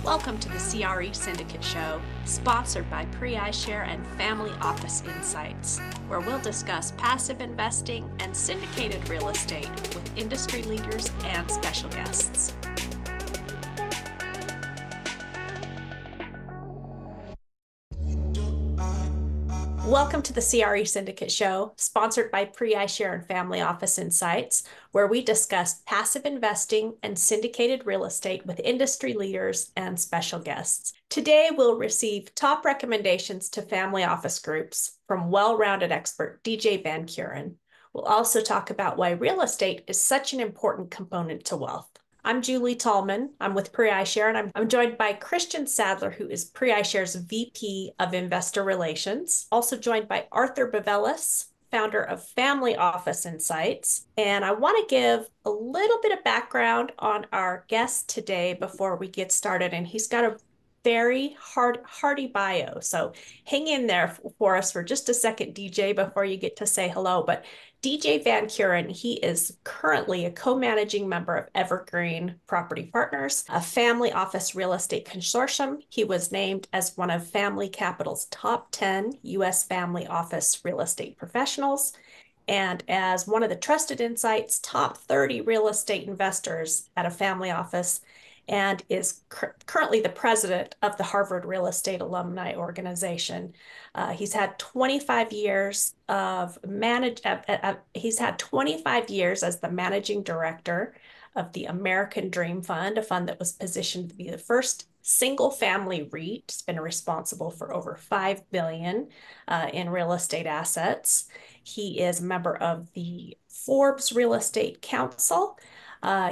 Welcome to the CRE Syndicate Show, sponsored by iShare and Family Office Insights, where we'll discuss passive investing and syndicated real estate with industry leaders and special guests. Welcome to the CRE Syndicate Show, sponsored by iShare and Family Office Insights, where we discuss passive investing and syndicated real estate with industry leaders and special guests. Today, we'll receive top recommendations to family office groups from well-rounded expert DJ Van Keuren. We'll also talk about why real estate is such an important component to wealth. I'm Julie Tallman. I'm with iShare, and I'm joined by Christian Sadler, who is iShare's VP of Investor Relations. Also joined by Arthur Bavelis, founder of Family Office Insights. And I want to give a little bit of background on our guest today before we get started. And he's got a very hearty bio. So hang in there for us for just a second, DJ, before you get to say hello. But DJ Van Keuren, he is currently a co-managing member of Evergreen Property Partners, a family office real estate consortium. He was named as one of Family Capital's top 10 U.S. family office real estate professionals, and as one of the Trusted Insights top 30 real estate investors at a family office, and is currently the president of the Harvard Real Estate Alumni Organization. He's had 25 years he's had 25 years as the managing director of the American Dream Fund, a fund that was positioned to be the first single family REIT. It's been responsible for over $5 billion in real estate assets. He is a member of the Forbes Real Estate Council.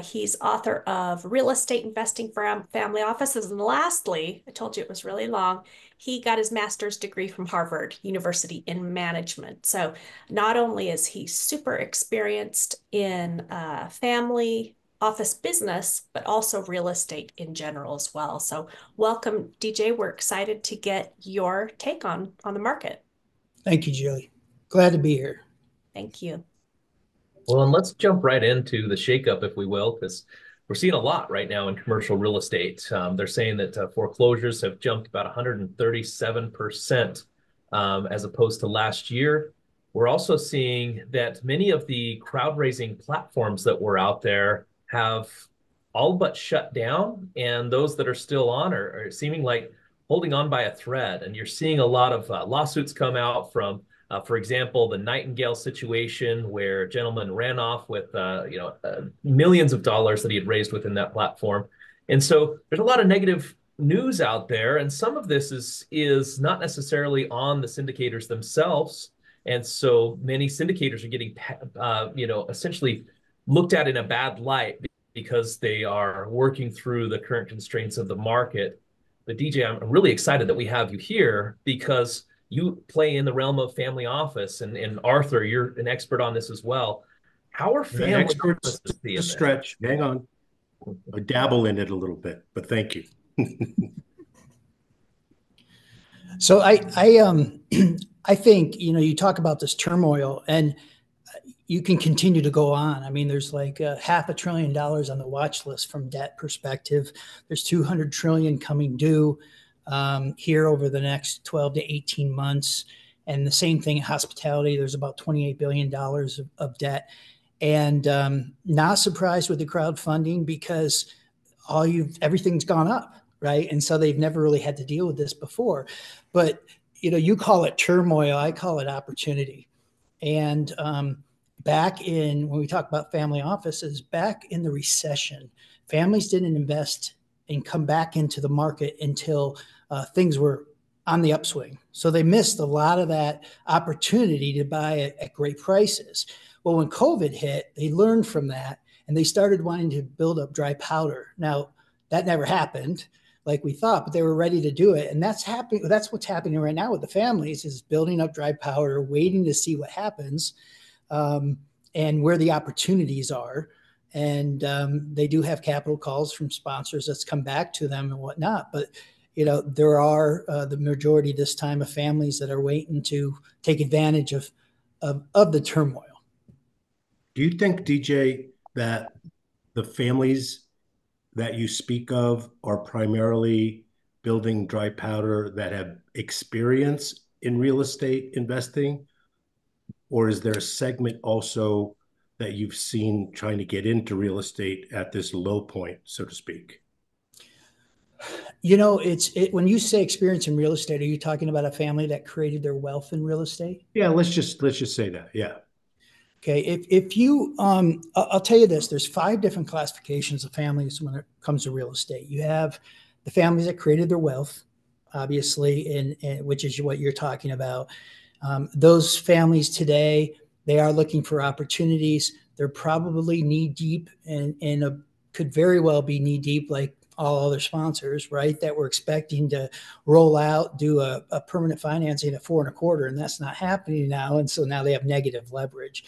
He's author of Real Estate Investing for Family Offices. And lastly, I told you it was really long, he got his master's degree from Harvard University in management. So not only is he super experienced in family office business, but also real estate in general as well. So welcome, DJ. We're excited to get your take on the market. Thank you, Julie. Glad to be here. Thank you. Well, and let's jump right into the shakeup, if we will, because we're seeing a lot right now in commercial real estate. They're saying that foreclosures have jumped about 137% as opposed to last year. We're also seeing that many of the crowd-raising platforms that were out there have all but shut down, and those that are still on are seeming like holding on by a thread. And you're seeing a lot of lawsuits come out from for example, the Nightingale situation, where a gentleman ran off with millions of dollars that he had raised within that platform. And so there's a lot of negative news out there, and some of this is not necessarily on the syndicators themselves. And so many syndicators are getting essentially looked at in a bad light because they are working through the current constraints of the market. But DJ, I'm really excited that we have you here because you play in the realm of family office, and Arthur, you're an expert on this as well. How are family experts to stretch? Hang on, I dabble in it a little bit, but thank you. So I think you talk about this turmoil, and you can continue to go on. I mean, there's like $500 billion on the watch list from debt perspective. There's $200 trillion coming due here over the next 12 to 18 months. And the same thing in hospitality. There's about $28 billion of debt. And not surprised with the crowdfunding because everything's gone up, right? And so they've never really had to deal with this before. But, you call it turmoil, I call it opportunity. And back when we talk about family offices, back in the recession, families didn't invest and come back into the market until things were on the upswing. So they missed a lot of that opportunity to buy at great prices. Well, when COVID hit, they learned from that and they started wanting to build up dry powder. Now, that never happened like we thought, but they were ready to do it. And that's happening. That's what's happening right now with the families, is building up dry powder, waiting to see what happens and where the opportunities are. And they do have capital calls from sponsors that's come back to them and whatnot. But, there are the majority this time of families that are waiting to take advantage of the turmoil. Do you think, DJ, that the families that you speak of are primarily building dry powder that have experience in real estate investing? Or is there a segment also that you've seen trying to get into real estate at this low point, so to speak? You know, when you say experience in real estate, are you talking about a family that created their wealth in real estate? Yeah, let's just say that. Yeah. Okay, if you, I'll tell you this, there's 5 different classifications of families when it comes to real estate. You have the families that created their wealth, obviously, which is what you're talking about. Those families today, they are looking for opportunities. They're probably knee deep and could very well be knee deep like all other sponsors, right? That we're expecting to roll out, do a permanent financing at 4.25, and that's not happening now. And so now they have negative leverage.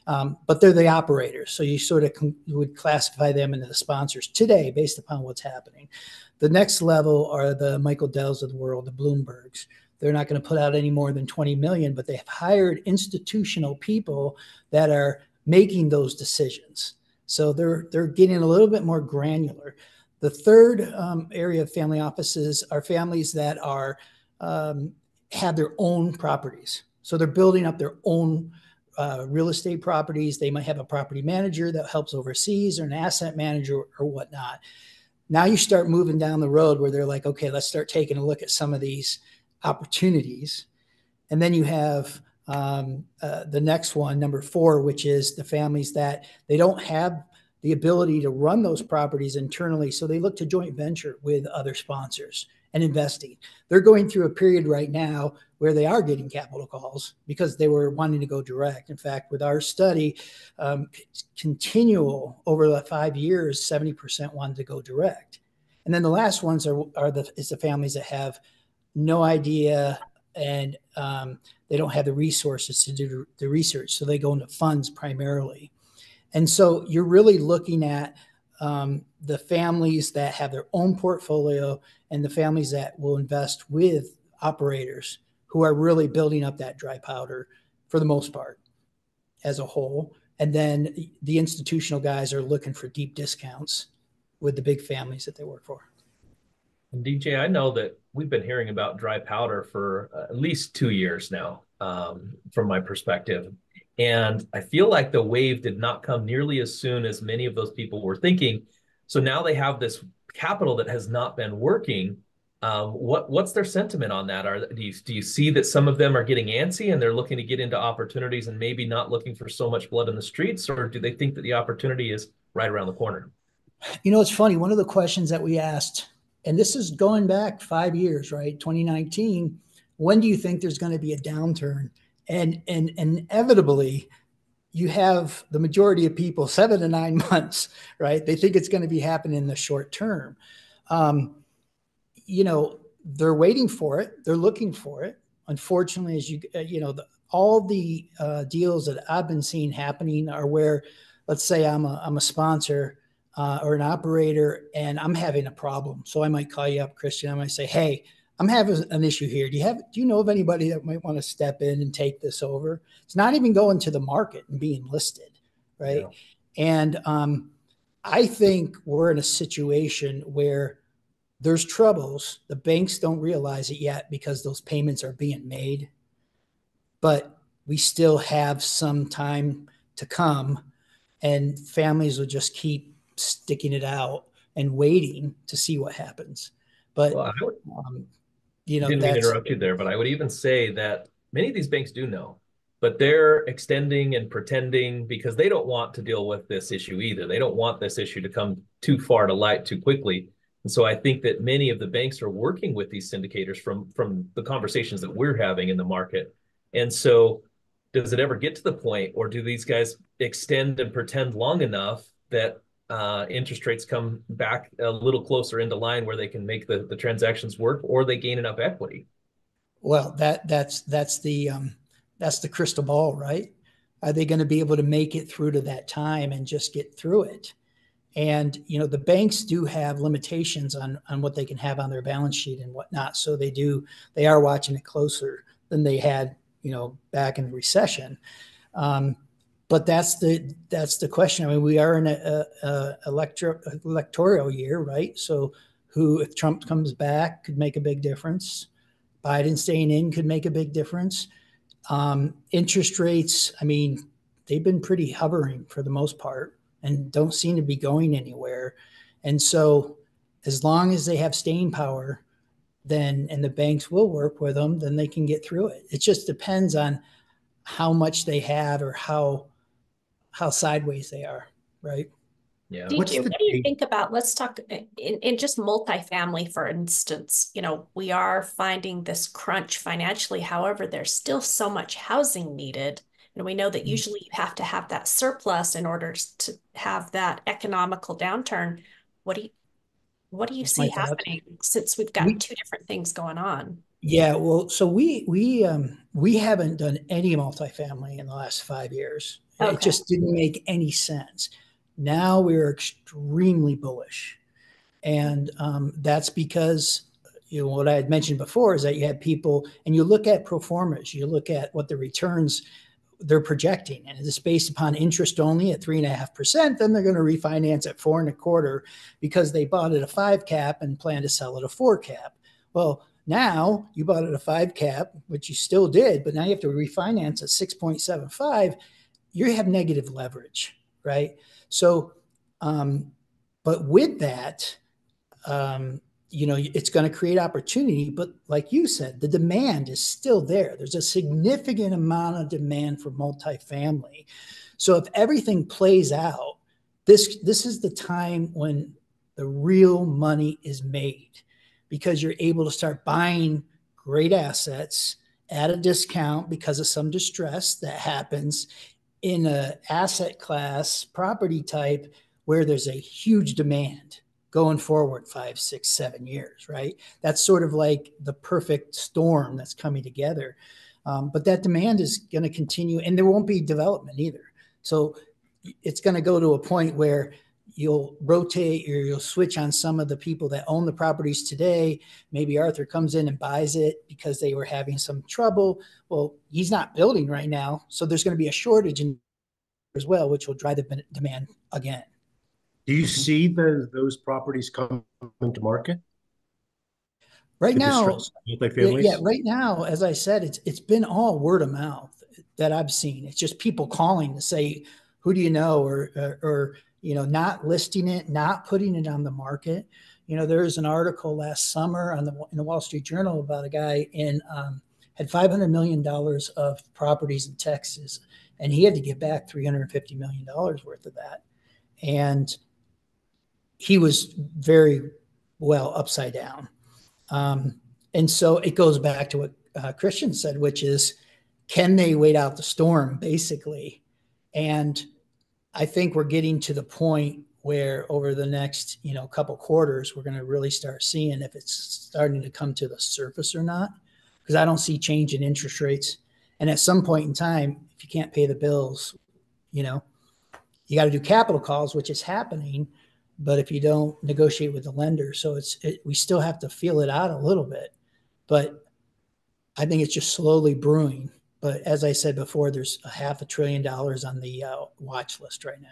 But they're the operators. So you sort of would classify them into the sponsors today based upon what's happening. The next level are the Michael Dells of the world, the Bloombergs. They're not going to put out any more than 20 million, but they have hired institutional people that are making those decisions. So they're getting a little bit more granular. The third area of family offices are families that are have their own properties. So they're building up their own real estate properties. They might have a property manager that helps overseas or an asset manager or whatnot. Now you start moving down the road where they're like, okay, let's start taking a look at some of these opportunities. And then you have the next one, number 4, which is the families that they don't have the ability to run those properties internally. So they look to joint venture with other sponsors and investing. They're going through a period right now where they are getting capital calls because they were wanting to go direct. In fact, with our study, continual over the 5 years, 70% wanted to go direct. And then the last ones is the families that have no idea and they don't have the resources to do the research. So they go into funds primarily. And so you're really looking at the families that have their own portfolio and the families that will invest with operators who are really building up that dry powder for the most part as a whole. And then the institutional guys are looking for deep discounts with the big families that they work for. And DJ, I know that we've been hearing about dry powder for at least 2 years now, from my perspective. And I feel like the wave did not come nearly as soon as many of those people were thinking. So now they have this capital that has not been working. What's their sentiment on that? Do you see that some of them are getting antsy and they're looking to get into opportunities and maybe not looking for so much blood in the streets? Or do they think that the opportunity is right around the corner? You know, it's funny. One of the questions that we asked, and this is going back 5 years, right? 2019, when do you think there's going to be a downturn? And inevitably, you have the majority of people 7 to 9 months, right? They think it's going to be happening in the short term. You know, they're waiting for it. They're looking for it. Unfortunately, as all the deals that I've been seeing happening are where, let's say I'm a sponsor or an operator and I'm having a problem. So I might call you up, Christian. I might say, hey, I'm having an issue here. Do you know of anybody that might want to step in and take this over? It's not even going to the market and being listed, right? Yeah. And I think we're in a situation where there's troubles. The banks don't realize it yet because those payments are being made, but we still have some time to come, and families will just keep sticking it out and waiting to see what happens. But well, didn't mean to interrupt you there, but I would even say that many of these banks do know, but they're extending and pretending because they don't want to deal with this issue either. They don't want this issue to come too far to light too quickly. And so I think that many of the banks are working with these syndicators from the conversations that we're having in the market. And so does it ever get to the point, or do these guys extend and pretend long enough that interest rates come back a little closer into line where they can make the transactions work, or they gain enough equity? Well, that's the crystal ball, right? Are they going to be able to make it through to that time and just get through it? And, you know, the banks do have limitations on what they can have on their balance sheet and whatnot. So they are watching it closer than they had, you know, back in the recession. but that's the question. I mean, we are in a electoral year, right? So who, if Trump comes back, could make a big difference. Biden staying in could make a big difference. Interest rates, I mean, they've been pretty hovering for the most part and don't seem to be going anywhere. And so as long as they have staying power, then, and the banks will work with them, then they can get through it. It just depends on how much they have or how sideways they are, right? Yeah. DJ, what do you think about, let's talk in just multifamily, for instance, we are finding this crunch financially. However, there's still so much housing needed. And we know that usually you have to have that surplus in order to have that economical downturn. What do you see happening since we've got two different things going on? Yeah, well, so we haven't done any multifamily in the last 5 years. Okay. It just didn't make any sense. Now we're extremely bullish, and that's because what I had mentioned before is that you had people, and you look at pro formas, you look at what the returns they're projecting, and it's based upon interest only at 3.5%. Then they're going to refinance at 4.25% because they bought at a 5 cap and plan to sell at a 4 cap. Well, now you bought at a 5 cap, which you still did, but now you have to refinance at 6.75. You have negative leverage, right? So, but with that, it's going to create opportunity. But like you said, the demand is still there. There's a significant amount of demand for multifamily. So if everything plays out, this is the time when the real money is made, because you're able to start buying great assets at a discount because of some distress that happens in an asset class, property type, where there's a huge demand going forward 5, 6, 7 years, right? That's sort of like the perfect storm that's coming together. But that demand is going to continue, and there won't be development either. So it's going to go to a point where you'll rotate or you'll switch on some of the people that own the properties today. Maybe Arthur comes in and buys it because they were having some trouble. Well, he's not building right now, so there's going to be a shortage in as well, which will drive the demand again. Do you see those properties coming to market? Right now, yeah, right now, as I said, it's been all word of mouth that I've seen. It's just people calling to say, who do you know, or not listing it, not putting it on the market. There was an article last summer in the Wall Street Journal about a guy had $500 million of properties in Texas, and he had to give back $350 million worth of that. And he was very well upside down. And so it goes back to what Christian said, which is, can they wait out the storm, basically? And I think we're getting to the point where over the next, couple quarters, we're going to really start seeing if it's starting to come to the surface or not, because I don't see change in interest rates. And at some point in time, if you can't pay the bills, you got to do capital calls, which is happening. But if you don't negotiate with the lender, so we still have to feel it out a little bit. But I think it's just slowly brewing. But as I said before, there's $500 billion on the watch list right now.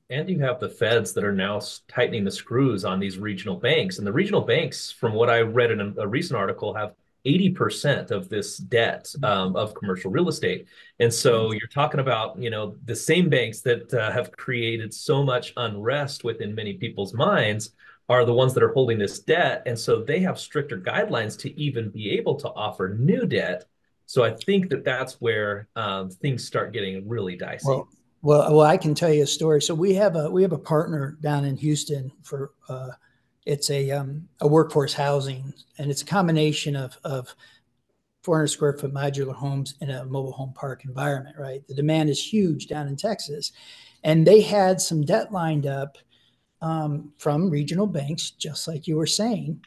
And you have the feds that are now tightening the screws on these regional banks. And the regional banks, from what I read in a recent article, have 80% of this debt of commercial real estate. And so you're talking about, the same banks that have created so much unrest within many people's minds are the ones that are holding this debt. And so they have stricter guidelines to even be able to offer new debt. So I think that's where things start getting really dicey. Well, I can tell you a story. So we have a partner down in Houston for it's a workforce housing, and it's a combination of 400 square foot modular homes in a mobile home park environment, right? The demand is huge down in Texas, and they had some debt lined up from regional banks, just like you were saying.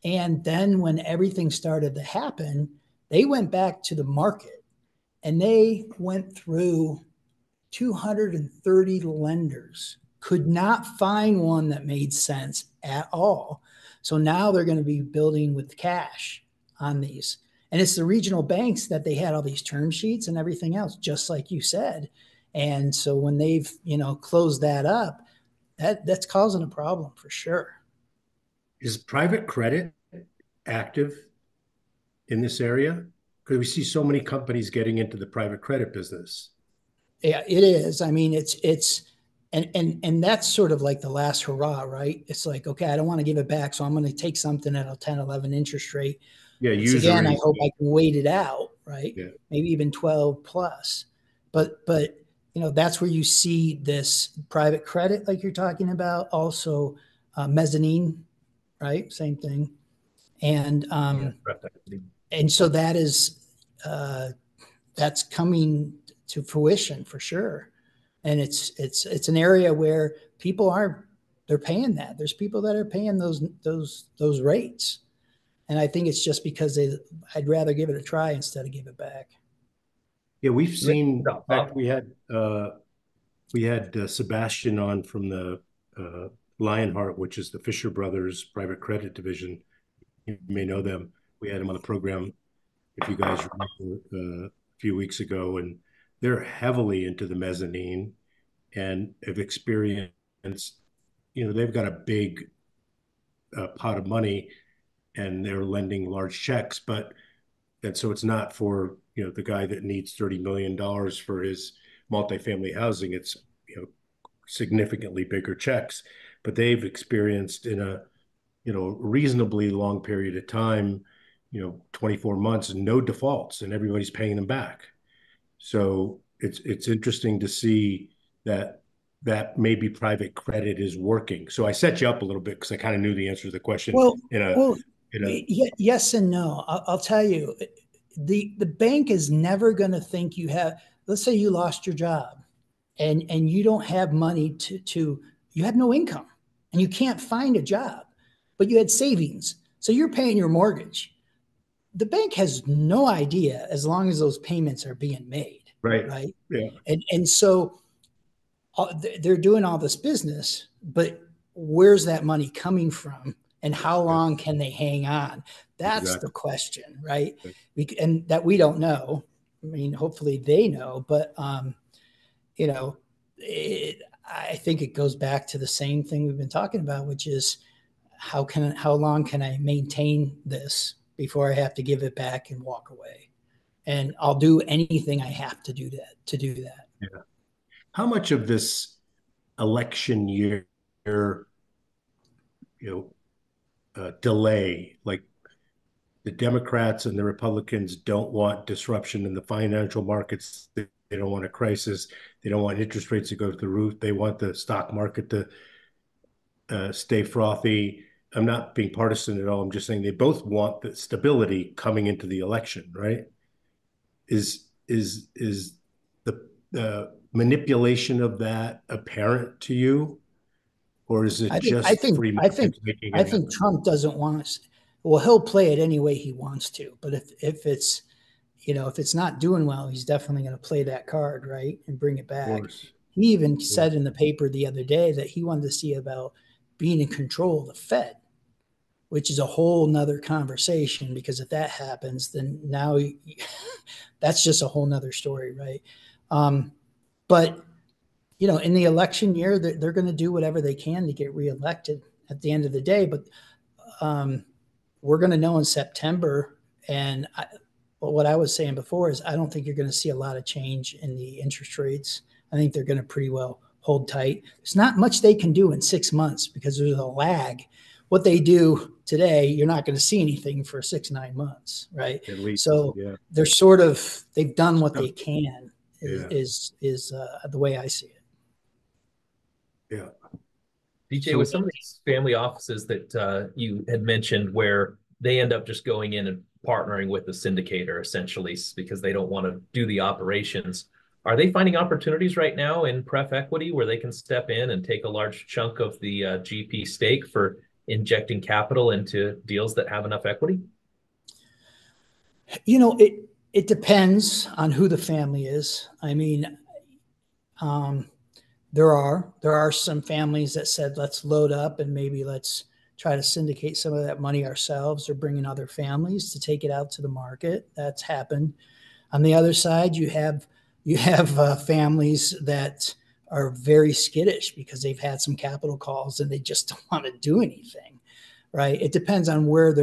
And then when everything started to happen, they went back to the market, and they went through 230 lenders, could not find one that made sense at all. So now they're going to be building with cash on these. And it's the regional banks that they had all these term sheets and everything else, just like you said. And so when they've, closed that up, that's causing a problem for sure. Is private credit active in this area? Because we see so many companies getting into the private credit business. Yeah, it is. I mean, and that's sort of like the last hurrah, right? It's like, okay, I don't want to give it back, so I'm going to take something at a 10, 11 interest rate. Yeah, Again, I usury. hope I can wait it out, right? Yeah. Maybe even 12 plus. But that's where you see this private credit, like you're talking about, also mezzanine, right? Same thing. And so that's coming to fruition for sure. And it's an area where they're paying that. There's people that are paying those rates. And I think it's just because I'd rather give it a try instead of give it back. Yeah, we've seen, in fact, we had Sebastian on from the Lionheart, which is the Fisher Brothers private credit division. You may know them. We had him on the program, if you guys remember, a few weeks ago, and they're heavily into the mezzanine and have experienced, they've got a big pot of money and they're lending large checks, and so it's not for, the guy that needs $30 million for his multifamily housing. It's, significantly bigger checks, but they've experienced in a, reasonably long period of time, 24 months, and no defaults, and everybody's paying them back. So it's interesting to see that maybe private credit is working. So I set you up a little bit because I kind of knew the answer to the question. Yes and no. I'll tell you, the bank is never going to think you have. Let's say you lost your job, and you don't have money you have no income, and you can't find a job, but you had savings, so you're paying your mortgage. The bank has no idea as long as those payments are being made. Right. Yeah. And so they're doing all this business, but where's that money coming from, and how long can they hang on? That's the question, right? And that we don't know. I mean, hopefully they know, but I think it goes back to the same thing we've been talking about, which is how long can I maintain this before I have to give it back and walk away? And I'll do anything I have to do that. Yeah. How much of this election year, delay, like the Democrats and the Republicans don't want disruption in the financial markets. They don't want a crisis. They don't want interest rates to go to the roof. They want the stock market to stay frothy. I'm not being partisan at all. I'm just saying they both want the stability coming into the election, right? Is the manipulation of that apparent to you, or is it free market? I think Trump doesn't want us. Well, he'll play it any way he wants to, but if it's not doing well, he's definitely going to play that card, right, and bring it back. He even said in the paper the other day that he wanted to see about being in control of the Fed, which is a whole nother conversation, because if that happens, then now that's just a whole nother story, right? But in the election year, they're going to do whatever they can to get reelected at the end of the day. But we're going to know in September. And what I was saying before is I don't think you're going to see a lot of change in the interest rates. I think they're going to pretty well hold tight. There's not much they can do in 6 months because there's a lag. What they do today, you're not going to see anything for 6, 9 months, right? At least, so yeah. They've done what they can. Is the way I see it. Yeah. DJ, with some of these family offices that you had mentioned, where they end up just going in and partnering with the syndicator essentially because they don't want to do the operations, are they finding opportunities right now in pref equity where they can step in and take a large chunk of the GP stake for injecting capital into deals that have enough equity? It depends on who the family is. I mean, there are some families that said, let's load up and maybe let's try to syndicate some of that money ourselves, or bring in other families to take it out to the market. That's happened. On the other side, you have You have families that are very skittish because they've had some capital calls and they just don't want to do anything, right? It depends on where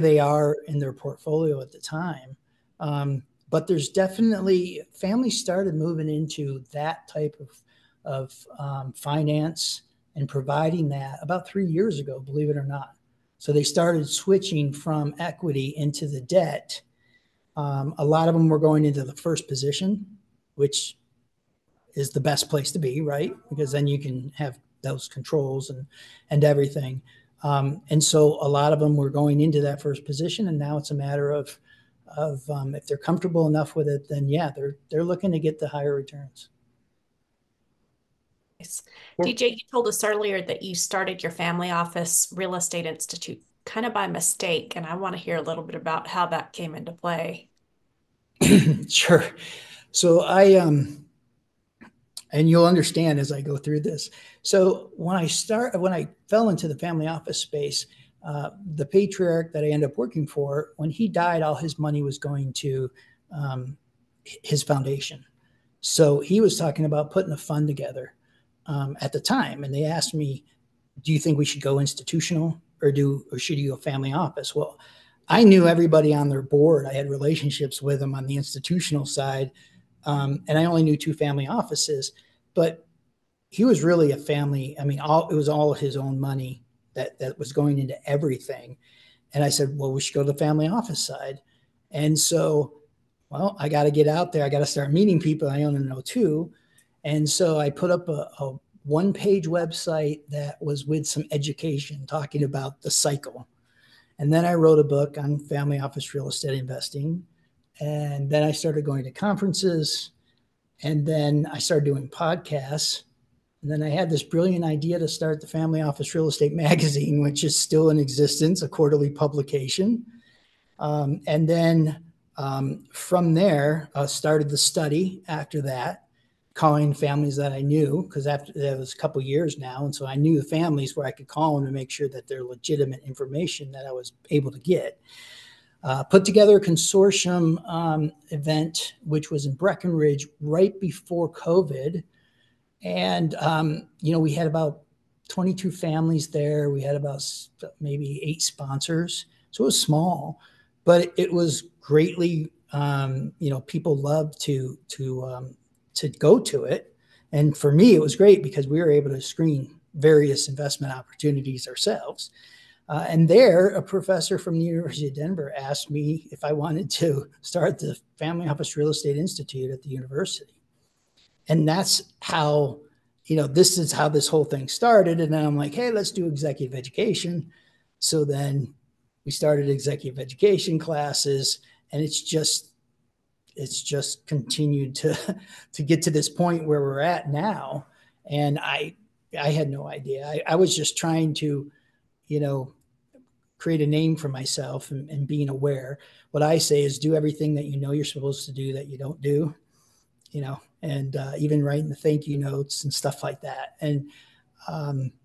they are in their portfolio at the time. But there's definitely families started moving into that type of finance and providing that about 3 years ago, believe it or not. So they started switching from equity into the debt. A lot of them were going into the first position, which is the best place to be, right? Because then you can have those controls and everything. And so a lot of them were going into that first position, and now it's a matter of if they're comfortable enough with it, then yeah, they're looking to get the higher returns. Nice. DJ, you told us earlier that you started your family office real estate institute kind of by mistake, and I want to hear a little bit about how that came into play. Sure. So and you'll understand as I go through this. So when I fell into the family office space, the patriarch that I ended up working for, when he died, all his money was going to his foundation. So he was talking about putting a fund together at the time. And they asked me, do you think we should go institutional or should you go family office? Well, I knew everybody on their board. I had relationships with them on the institutional side. And I only knew 2 family offices, but he was really a family. I mean, it was all his own money that was going into everything. And I said, well, we should go to the family office side. And so, well, I got to get out there. I got to start meeting people I want to know too. And so I put up a one-page website that was with some education talking about the cycle. And then I wrote a book on family office real estate investing. And then I started going to conferences. And then I started doing podcasts. And then I had this brilliant idea to start the Family Office Real Estate Magazine, which is still in existence, a quarterly publication. And then from there, I started the study after that, calling families that I knew, because after that was a couple of years now. And so I knew the families where I could call them to make sure that they're legitimate information that I was able to get. Put together a consortium event, which was in Breckenridge right before COVID. And, we had about 22 families there. We had about maybe 8 sponsors. So it was small, but it was greatly, people loved to go to it. And for me, it was great because we were able to screen various investment opportunities ourselves. And there, a professor from the University of Denver asked me if I wanted to start the Family Office Real Estate Institute at the university. And that's how, this is how this whole thing started. And then I'm like, hey, let's do executive education. So then we started executive education classes, and it's just continued to get to this point where we're at now. And I had no idea. I was just trying to, create a name for myself and being aware. What I say is do everything that you're supposed to do that you don't do, and even writing the thank you notes and stuff like that. And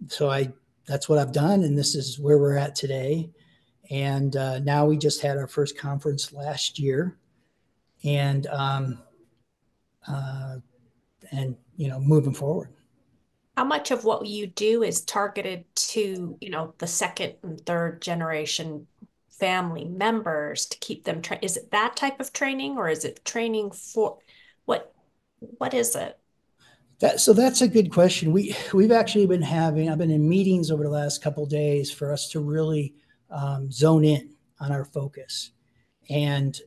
so that's what I've done. And this is where we're at today. And now we just had our first conference last year, and moving forward. How much of what you do is targeted to, the second and third generation family members to keep them trained? Is it that type of training, or is it training for what is it? So that's a good question. We've actually I've been in meetings over the last couple of days for us to really zone in on our focus. And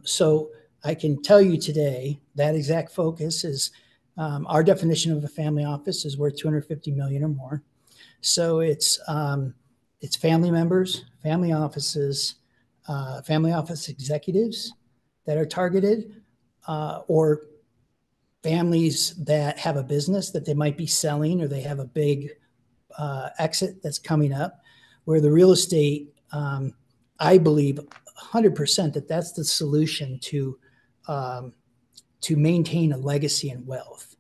so I can tell you today that exact focus is our definition of a family office is worth $250 million or more. So it's family members, family offices, family office executives that are targeted, or families that have a business that they might be selling, or they have a big exit that's coming up, where the real estate, I believe 100% that's the solution to maintain a legacy and wealth.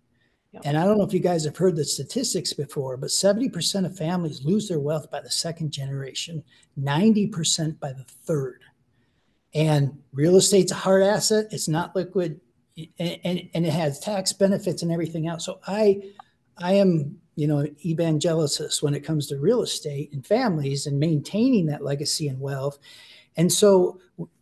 Yep. And I don't know if you guys have heard the statistics before, but 70% of families lose their wealth by the second generation, 90% by the third. And real estate's a hard asset. It's not liquid. and it has tax benefits and everything else. So I am, evangelicist when it comes to real estate and families and maintaining that legacy and wealth. And so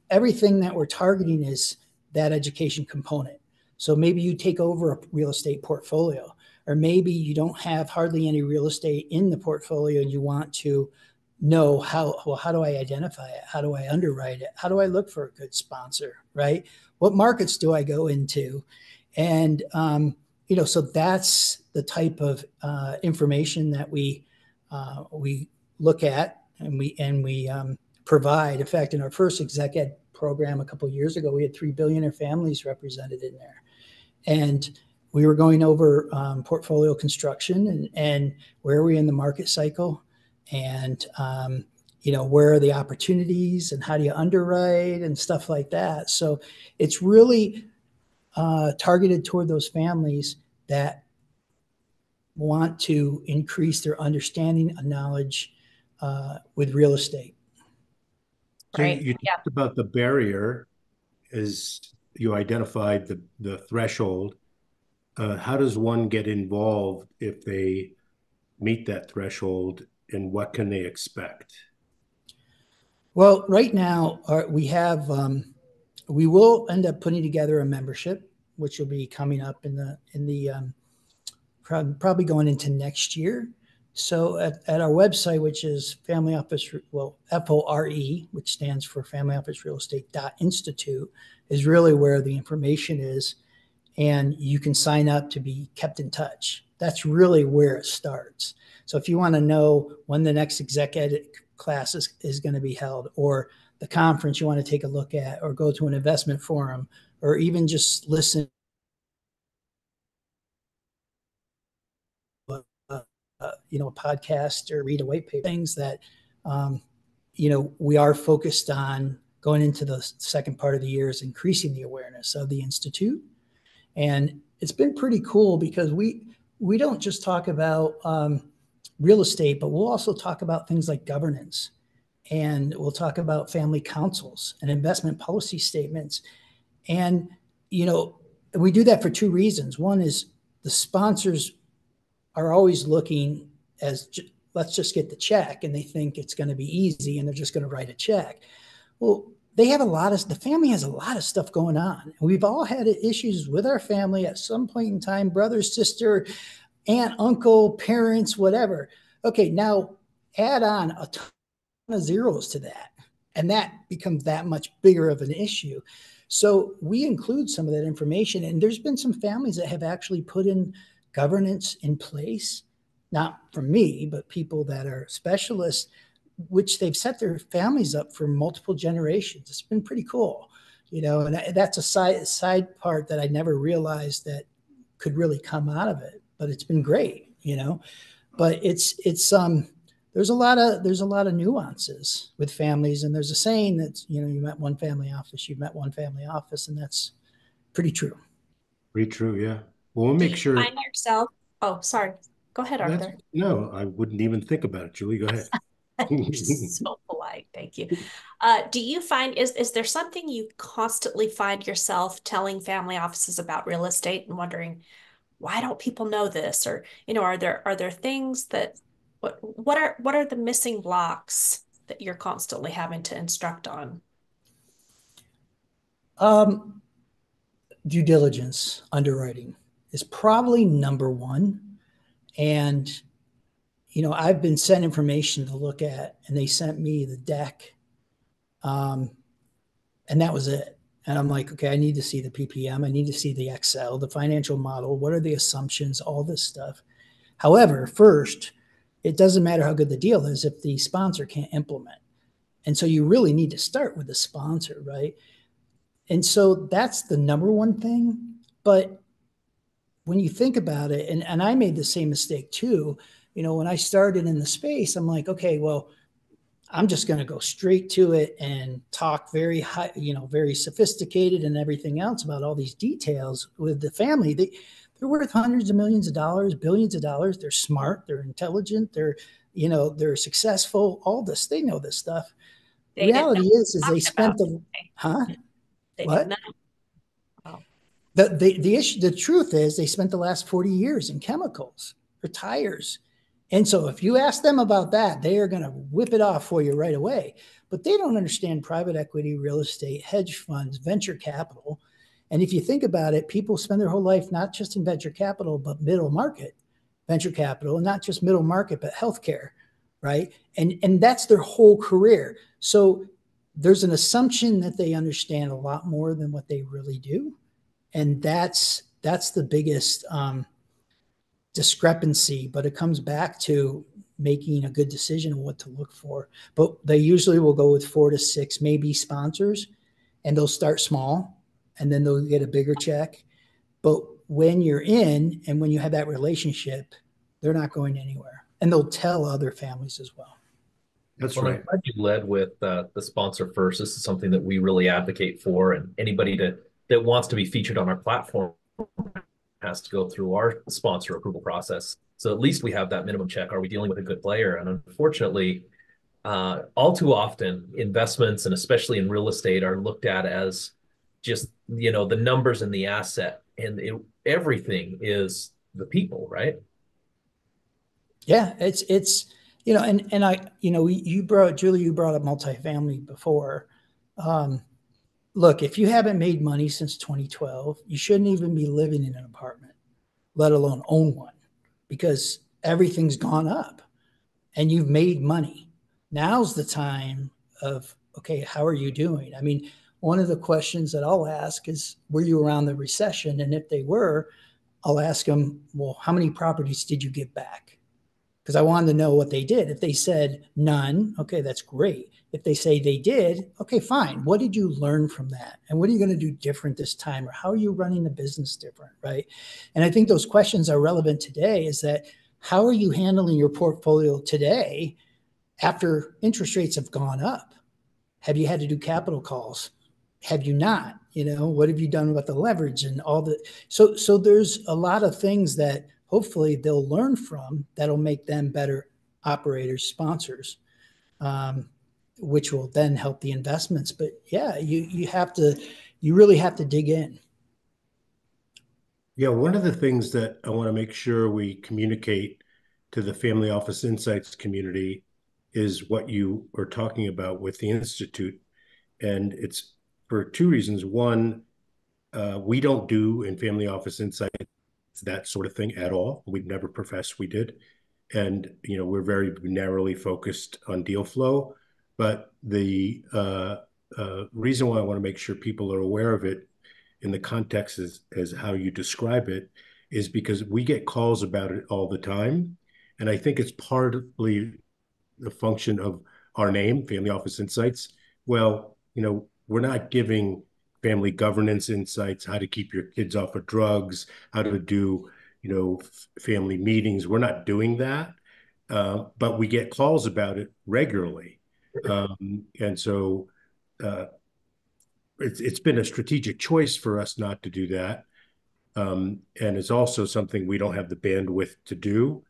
everything that we're targeting is that education component. So maybe you take over a real estate portfolio, or maybe you don't have hardly any real estate in the portfolio and you want to know how do I identify it? How do I underwrite it? How do I look for a good sponsor, right? What markets do I go into? And, so that's the type of information that we look at and we provide. In fact, in our first exec ed program a couple of years ago, we had 3 billionaire families represented in there. And we were going over portfolio construction and where are we in the market cycle, and where are the opportunities and how do you underwrite and stuff like that. So it's really targeted toward those families that want to increase their understanding and knowledge with real estate. So Right. you talked about the barrier as you identified the threshold. How does one get involved if they meet that threshold, and what can they expect? Well, right now we have we will end up putting together a membership, which will be coming up in the probably going into next year. So at our website, which is Family Office, FORE, which stands for Family Office Real Estate Institute, is really where the information is. And you can sign up to be kept in touch. That's really where it starts. So if you want to know when the next exec ed class is going to be held, or the conference you want to take a look at, or go to an investment forum, or even just listen a podcast or read a white paper, things that, we are focused on going into the second part of the year is increasing the awareness of the Institute. And it's been pretty cool because we don't just talk about real estate, but we'll also talk about things like governance, and we'll talk about family councils and investment policy statements. And, we do that for two reasons. One is the sponsors are always looking let's just get the check, and they think it's going to be easy and they're just going to write a check. Well, the family has a lot of stuff going on. We've all had issues with our family at some point in time, brother, sister, aunt, uncle, parents, whatever. Okay, now add on a ton of zeros to that, and that becomes that much bigger of an issue. So we include some of that information, and there's been some families that have actually put in governance in place, not from me, but people that are specialists, which they've set their families up for multiple generations. It's been pretty cool, and that's a side part that I never realized that could really come out of it, but it's been great, but it's there's a lot of nuances with families. And there's a saying that, you met one family office, you've met one family office, and that's pretty true. Pretty true. Yeah. Well, we'll make sure. Find yourself. Oh, sorry. Go ahead, Arthur. No, I wouldn't even think about it. Julie, go ahead. You're so polite. Thank you. Do you find, is there something you constantly find yourself telling family offices about real estate and wondering, why don't people know this? Or, are there things that, what are the missing blocks that you're constantly having to instruct on? Due diligence, underwriting is probably number one. And, I've been sent information to look at, and they sent me the deck. And that was it. And I'm like, okay, I need to see the PPM. I need to see the Excel, the financial model. What are the assumptions, all this stuff. However, first, it doesn't matter how good the deal is if the sponsor can't implement. And so you really need to start with the sponsor, right? And so that's the number one thing. But when you think about it, and I made the same mistake too, when I started in the space, I'm like, okay, well, I'm just going to go straight to it and talk very high, very sophisticated and everything else about all these details with the family. They're worth hundreds of millions of dollars, billions of dollars. They're smart, they're intelligent, they're successful, all this, they know this stuff. The reality is they spent They what? didn't know. Oh. The truth is they spent the last 40 years in chemicals or tires. And so if you ask them about that, they are going to whip it off for you right away. But they don't understand private equity, real estate, hedge funds, venture capital. And if you think about it, people spend their whole life not just in venture capital, but middle market venture capital, and not just middle market, but healthcare, right? And that's their whole career. So there's an assumption that they understand a lot more than what they really do. And that's the biggest discrepancy, but it comes back to making a good decision on what to look for. But they usually will go with 4 to 6, maybe sponsors, and they'll start small and then they'll get a bigger check. But when you're in and when you have that relationship, they're not going anywhere. And they'll tell other families as well. That's Well, right. I'm glad you led with the sponsor first. This is something that we really advocate for, and anybody that wants to be featured on our platform has to go through our sponsor approval process. So at least we have that minimum check. Are we dealing with a good player? And unfortunately, all too often, investments, and especially in real estate, are looked at as just, the numbers and the asset, and everything is the people, right? Yeah, it's and I, Julie, you brought up multifamily before. Look, if you haven't made money since 2012, you shouldn't even be living in an apartment, let alone own one, because everything's gone up and you've made money. Now's the time of, okay, how are you doing? I mean, one of the questions that I'll ask is, were you around the recession? And if they were, I'll ask them, well, how many properties did you get back? Because I wanted to know what they did. If they said none, okay, that's great. If they say they did, okay, fine. What did you learn from that? And what are you going to do different this time? Or how are you running the business different, right? And I think those questions are relevant today, is that how are you handling your portfolio today after interest rates have gone up? Have you had to do capital calls? Have you not? What have you done with the leverage and all the, so there's a lot of things that hopefully they'll learn from that'll make them better operators, sponsors, which will then help the investments. But yeah, you really have to dig in. Yeah, one of the things that I want to make sure we communicate to the Family Office Insights community is what you are talking about with the Institute. And it's for 2 reasons. One, we don't do in Family Office Insights that sort of thing at all. We've never professed we did. And, we're very narrowly focused on deal flow. But the reason why I want to make sure people are aware of it in the context as how you describe it is because we get calls about it all the time. And I think it's partly the function of our name, Family Office Insights. Well, we're not giving family governance insights, how to keep your kids off of drugs, how to do, family meetings. We're not doing that. But we get calls about it regularly. And so it's been a strategic choice for us not to do that. And it's also something we don't have the bandwidth to do.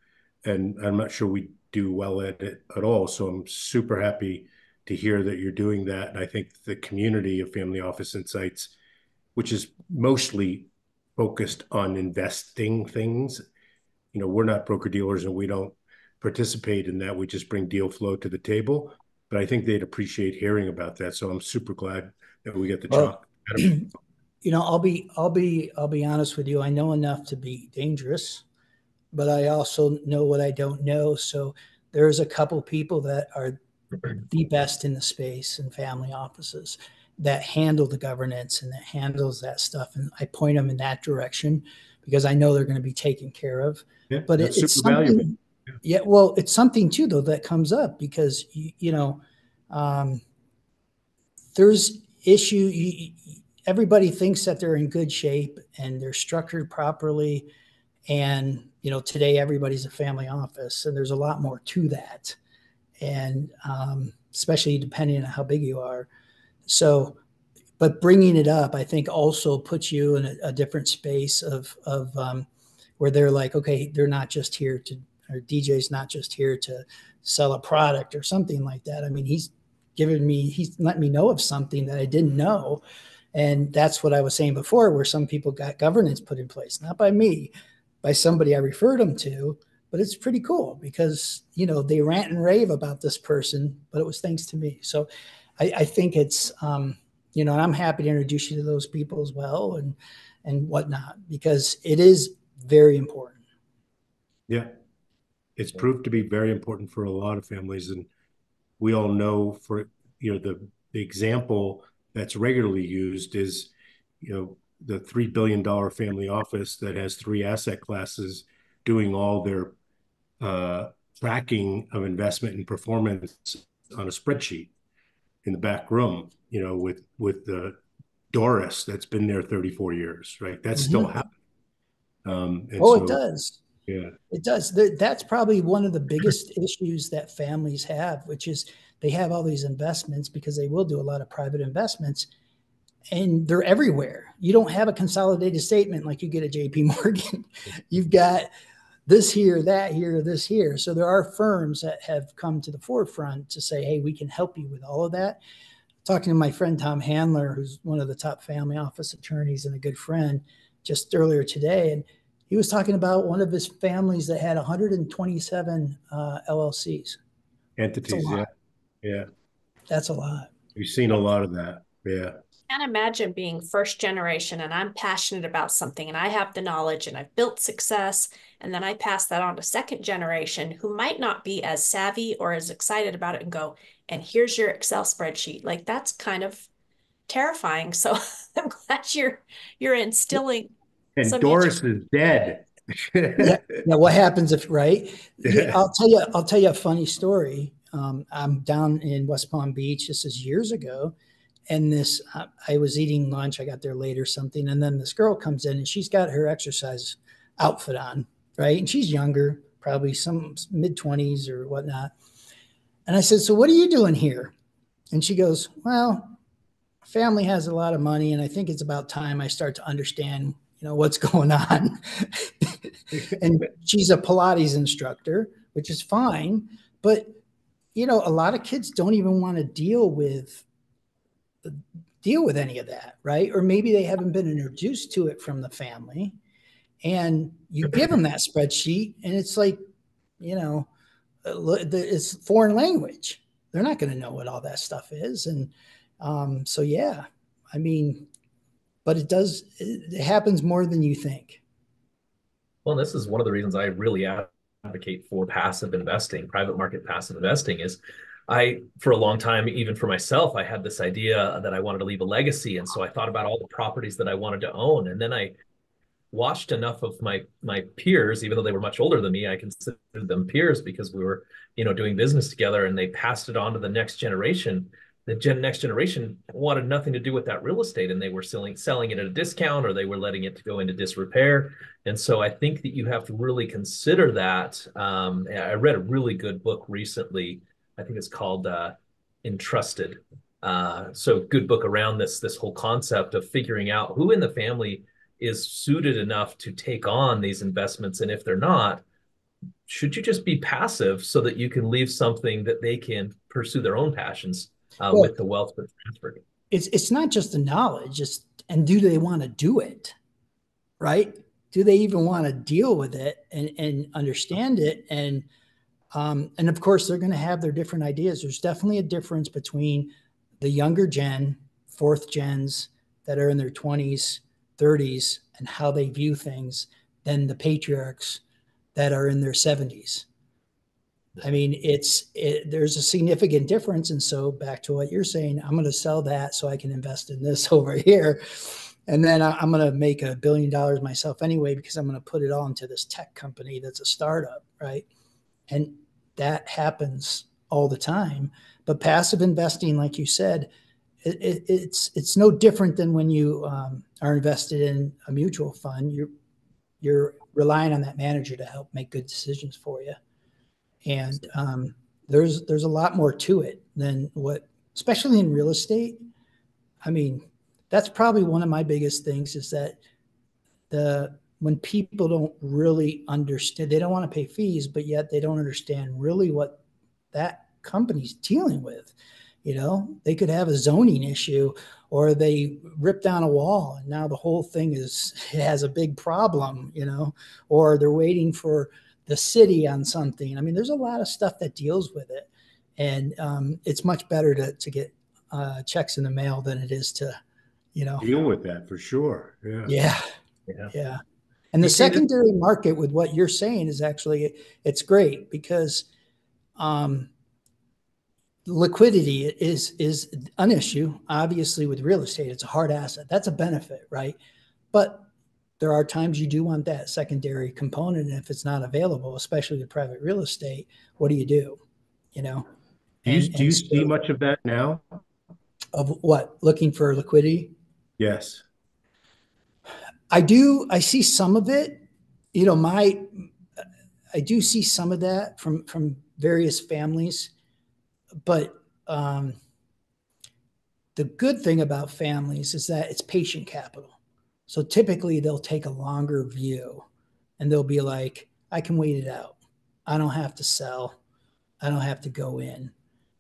And I'm not sure we do well at it at all. So I'm super happy to hear that you're doing that. And I think the community of Family Office Insights, which is mostly focused on investing things, we're not broker dealers and we don't participate in that. We just bring deal flow to the table. But I think they'd appreciate hearing about that. So I'm super glad that we get the talk. I'll be honest with you. I know enough to be dangerous, but I also know what I don't know. So there's a couple people that are the best in the space in family offices that handle the governance and that handles that stuff. And I point them in that direction because I know they're going to be taken care of. Yeah, but it's it's super valuable. something, yeah, well, it's something too, though, that comes up because, there's issue. Everybody thinks that they're in good shape and they're structured properly. And, today everybody's a family office and there's a lot more to that. And especially depending on how big you are. So, but bringing it up, I think also puts you in a different space of where they're like, okay, they're not just here to, or DJ's not just here to sell a product or something like that. I mean, he's let me know of something that I didn't know. And that's what I was saying before, where some people got governance put in place, not by me, by somebody I referred them to. But it's pretty cool because, you know, they rant and rave about this person, but it was thanks to me. So I think it's, you know, and I'm happy to introduce you to those people as well and whatnot, because it is very important. Yeah. It's proved to be very important for a lot of families. And we all know, for, you know, the example that's regularly used is, you know, the $3 billion family office that has 3 asset classes doing all their tracking of investment and performance on a spreadsheet in the back room, you know, with the Doris that's been there 34 years, right? That's still happening. It does. Yeah. It does. That's probably one of the biggest issues that families have, which is they have all these investments because they will do a lot of private investments and they're everywhere. You don't have a consolidated statement like you get at JP Morgan. You've got this here, that here, this here. So there are firms that have come to the forefront to say, hey, we can help you with all of that. Talking to my friend Tom Handler, who's one of the top family office attorneys and a good friend, just earlier today, and he was talking about one of his families that had 127 LLCs. Entities, yeah. Yeah. That's a lot. We've seen a lot of that. Yeah. Can't imagine being first generation and I'm passionate about something and I have the knowledge and I've built success, and then I pass that on to second generation who might not be as savvy or as excited about it and go, and here's your Excel spreadsheet. Like, that's kind of terrifying. So I'm glad you're instilling. And Doris is dead. Yeah. What happens if, right? Yeah, I'll tell you a funny story. I'm down in West Palm Beach. This is years ago. And I was eating lunch. I got there late or something. And then this girl comes in and she's got her exercise outfit on, right? And she's younger, probably some mid-20s or whatnot. And I said, so what are you doing here? And she goes, well, family has a lot of money and I think it's about time I start to understand, you know, what's going on. And she's a Pilates instructor, which is fine. But, you know, a lot of kids don't even want to deal with any of that, right? Or maybe they haven't been introduced to it from the family. And you give them that spreadsheet and it's like, you know, it's foreign language. They're not going to know what all that stuff is. And so, yeah, I mean, but it happens more than you think. Well, this is one of the reasons I really advocate for passive investing, private market passive investing. Is for a long time, even for myself, I had this idea that I wanted to leave a legacy. And so I thought about all the properties that I wanted to own. And then I watched enough of my peers, even though they were much older than me, I considered them peers because we were, you know, doing business together, and they passed it on to the next generation. The next generation wanted nothing to do with that real estate, and they were selling it at a discount, or they were letting it go into disrepair. And so I think that you have to really consider that. I read a really good book recently. I think it's called Entrusted. So good book around this whole concept of figuring out who in the family is suited enough to take on these investments. And if they're not, should you just be passive so that you can leave something that they can pursue their own passions with the wealth that's transferred? It's not just the knowledge, and do they want to do it, right? Do they even want to deal with it and understand it? And of course, they're going to have their different ideas. There's definitely a difference between the younger gen, fourth gens that are in their 20s, 30s, and how they view things than the patriarchs that are in their 70s. I mean, there's a significant difference. And so back to what you're saying, I'm going to sell that so I can invest in this over here. And then I'm going to make $1 billion myself anyway, because I'm going to put it all into this tech company that's a startup, right? And that happens all the time. But passive investing, like you said, it's no different than when you are invested in a mutual fund. You're relying on that manager to help make good decisions for you. And there's a lot more to it than especially in real estate. I mean, that's probably one of my biggest things is that when people don't really understand, they don't want to pay fees, but yet they don't understand really what that company's dealing with. They could have a zoning issue, or they rip down a wall and now the whole thing has a big problem, or they're waiting for the city on something. I mean, there's a lot of stuff that deals with it. And it's much better to get checks in the mail than it is to, deal with that for sure. Yeah. Yeah. Yeah. Yeah. And the secondary market with what you're saying is actually, it's great because liquidity is an issue. Obviously with real estate, it's a hard asset. That's a benefit, right? But there are times you do want that secondary component. And if it's not available, especially with private real estate, what do you do? Do you see much of that now? Of what? Looking for liquidity? Yes. I do. I see some of it. I do see some of that from various families, but the good thing about families is that it's patient capital. So typically they'll take a longer view and they'll be like, I can wait it out. I don't have to sell. I don't have to go in.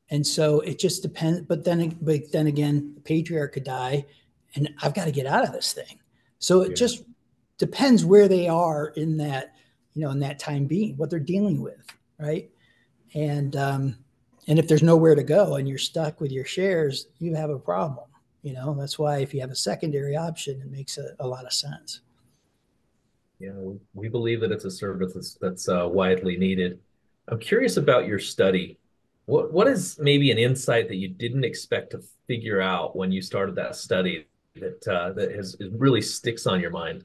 And so it just depends. But then again, the patriarch could die and I've got to get out of this thing. So it just depends where they are in that, in that time being, what they're dealing with. Right. And if there's nowhere to go and you're stuck with your shares, you have a problem. That's why if you have a secondary option, it makes a lot of sense. Yeah, we believe that it's a service that's widely needed. I'm curious about your study. What is maybe an insight that you didn't expect to figure out when you started that study that really sticks on your mind?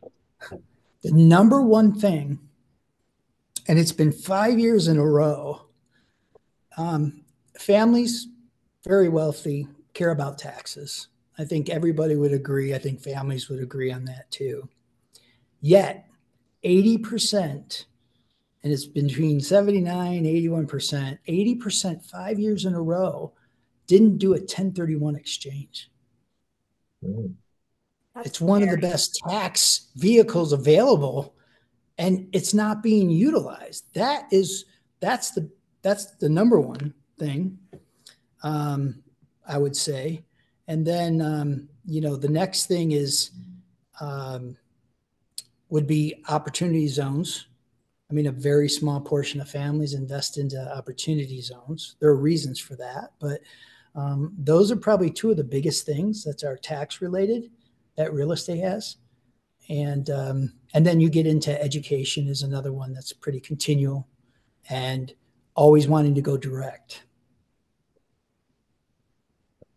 The number one thing, and it's been 5 years in a row, families, very wealthy, care about taxes. I think everybody would agree. I think families would agree on that too. Yet 80%, and it's between 79, 81%, 80% 5 years in a row didn't do a 1031 exchange. It's one of the best tax vehicles available, and it's not being utilized. That's the number one thing, I would say. And then, the next thing is, would be opportunity zones. I mean, a very small portion of families invest into opportunity zones. There are reasons for that, but those are probably two of the biggest things that are tax related that real estate has. And then you get into education is another one that's pretty continual and always wanting to go direct.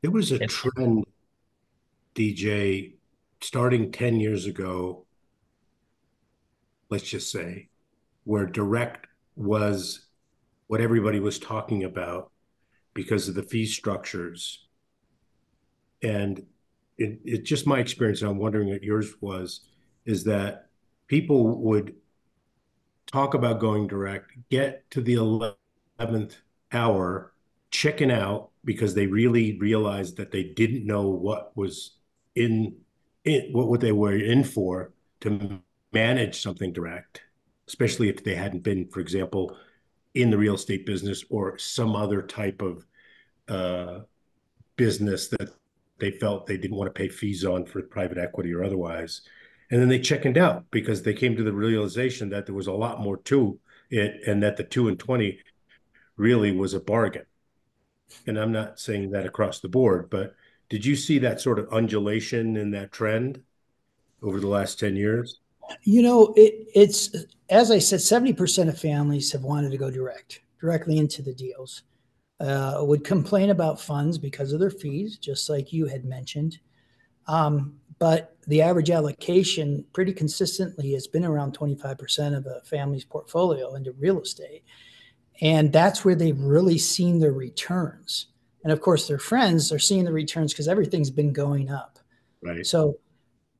There was a trend, DJ, starting 10 years ago, let's just say, where direct was what everybody was talking about because of the fee structures. And it's just my experience, and I'm wondering what yours was, is that people would talk about going direct, get to the 11th hour, chicken out because they really realized that they didn't know what was what they were in for to manage something direct, especially if they hadn't been, for example, in the real estate business or some other type of business that they felt they didn't want to pay fees on for private equity or otherwise. And then they chickened out because they came to the realization that there was a lot more to it and that the 2 and 20 really was a bargain. And I'm not saying that across the board, but did you see that sort of undulation in that trend over the last 10 years? It's, as I said, 70% of families have wanted to go directly into the deals. Would complain about funds because of their fees, just like you had mentioned. But the average allocation pretty consistently has been around 25% of a family's portfolio into real estate. And that's where they've really seen their returns. And of course, their friends are seeing the returns because everything's been going up. Right. So,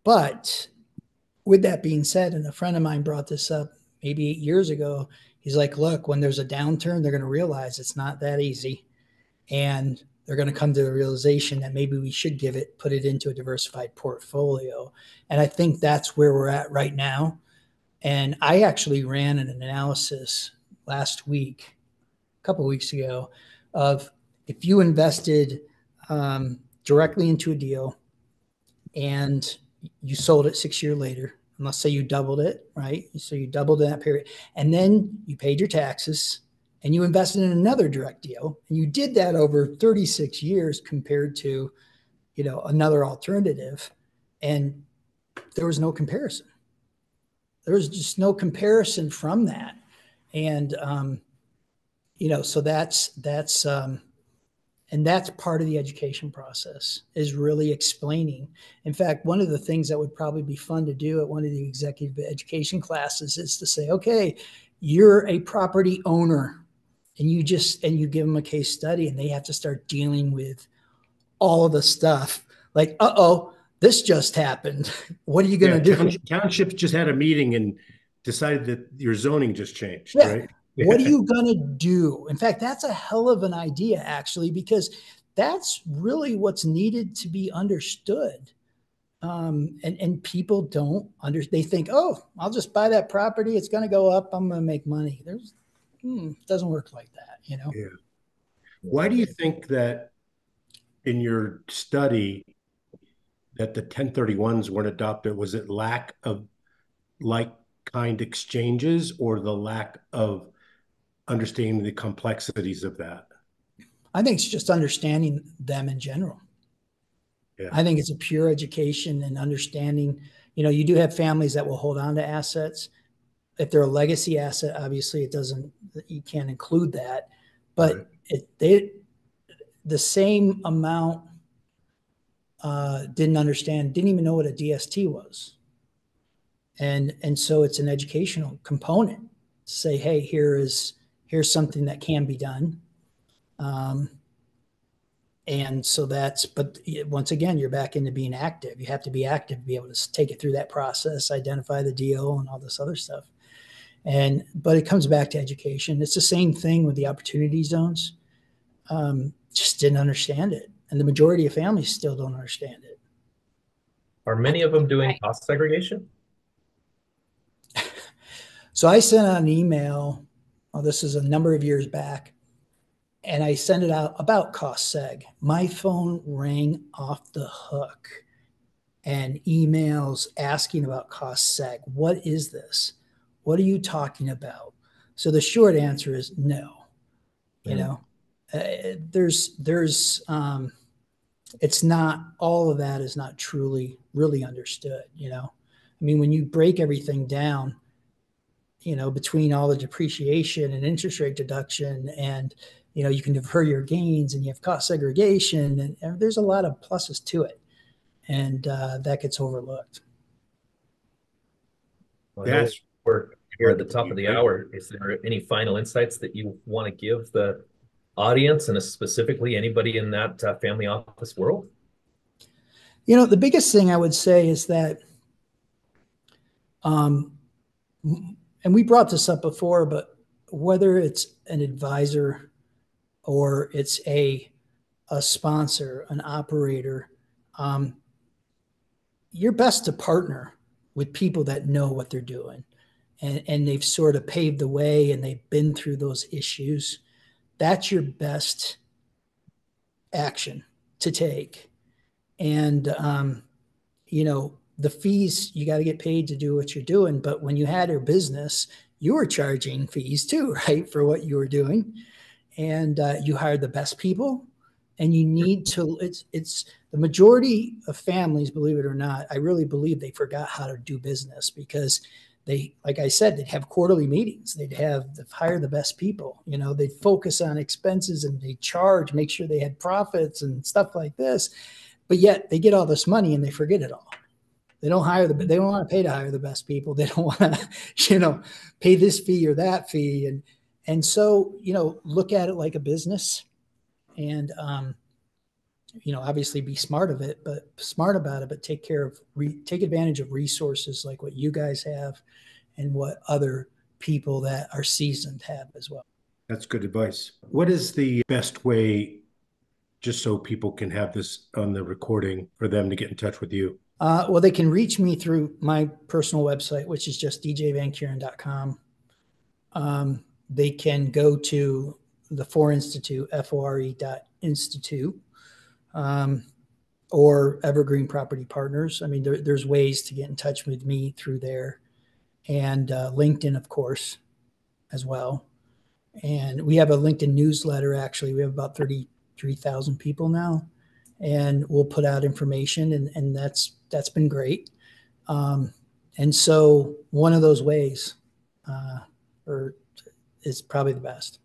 but with that being said, and a friend of mine brought this up maybe 8 years ago, he's like, look, when there's a downturn, they're going to realize it's not that easy. And they're going to come to the realization that maybe we should put it into a diversified portfolio. And I think that's where we're at right now. And I actually ran an analysis last week, a couple of weeks ago, of if you invested directly into a deal, and you sold it 6 years later. And let's say you doubled it, right? So you doubled in that period, and then you paid your taxes and you invested in another direct deal, and you did that over 36 years compared to, another alternative, and there was no comparison. There was just no comparison from that. And, so and that's part of the education process, is really explaining. In fact, one of the things that would probably be fun to do at one of the executive education classes is to say, okay, you're a property owner, and you give them a case study, and they have to start dealing with all of the stuff like, this just happened. What are you going to do? Townships just had a meeting and decided that your zoning just changed, yeah. right? What are you going to do? In fact, that's a hell of an idea, actually, because that's really what's needed to be understood. And people don't understand. They think, I'll just buy that property. It's going to go up. I'm going to make money. It doesn't work like that, Yeah. Why do you think that in your study that the 1031s weren't adopted? Was it lack of like-kind exchanges, or the lack of understanding the complexities of that? I think it's just understanding them in general. Yeah. I think it's a pure education and understanding. You do have families that will hold on to assets. If they're a legacy asset, obviously you can't include that. But right. The same amount didn't even know what a DST was. And so it's an educational component to say, hey, here's something that can be done. And so but once again, you're back into being active. You have to be active to be able to take it through that process, identify the deal and all this other stuff. But it comes back to education. It's the same thing with the opportunity zones. Just didn't understand it. And the majority of families still don't understand it. Are many of them doing cost segregation? So I sent out an email. This is a number of years back. And I sent it out about cost seg. My phone rang off the hook, and emails asking about cost seg. What is this? What are you talking about? So the short answer is no. It's not, all of that is not truly really understood. I mean, when you break everything down, between all the depreciation and interest rate deduction, and you can defer your gains, and you have cost segregation, and there's a lot of pluses to it, and that gets overlooked. Well, we're here at the top of the hour. Is there any final insights that you want to give the audience, and specifically anybody in that family office world? The biggest thing I would say is that, and we brought this up before, but whether it's an advisor or it's a sponsor, an operator, you're best to partner with people that know what they're doing, and they've sort of paved the way, and they've been through those issues. That's your best action to take. And, the fees, you got to get paid to do what you're doing. But when you had your business, you were charging fees too, right, for what you were doing. And you hired the best people, and you need to, it's the majority of families, believe it or not, I really believe they forgot how to do business, because they, like I said, they'd have quarterly meetings. They'd hire the best people. They'd focus on expenses, and they charge, make sure they had profits and stuff like this. But yet they get all this money and they forget it all. They don't want to pay to hire the best people. They don't want to, pay this fee or that fee. And so, look at it like a business, and, obviously be smart about it, but take advantage of resources like what you guys have and what other people that are seasoned have as well. That's good advice. What is the best way, just so people can have this on the recording, for them to get in touch with you? Well, they can reach me through my personal website, which is just djvankeuren.com. They can go to the FORE Institute, FORE.institute, or Evergreen Property Partners. I mean, there's ways to get in touch with me through there, and LinkedIn, of course, as well. And we have a LinkedIn newsletter. Actually, we have about 33,000 people now, and we'll put out information, and that's been great. And so one of those ways is probably the best.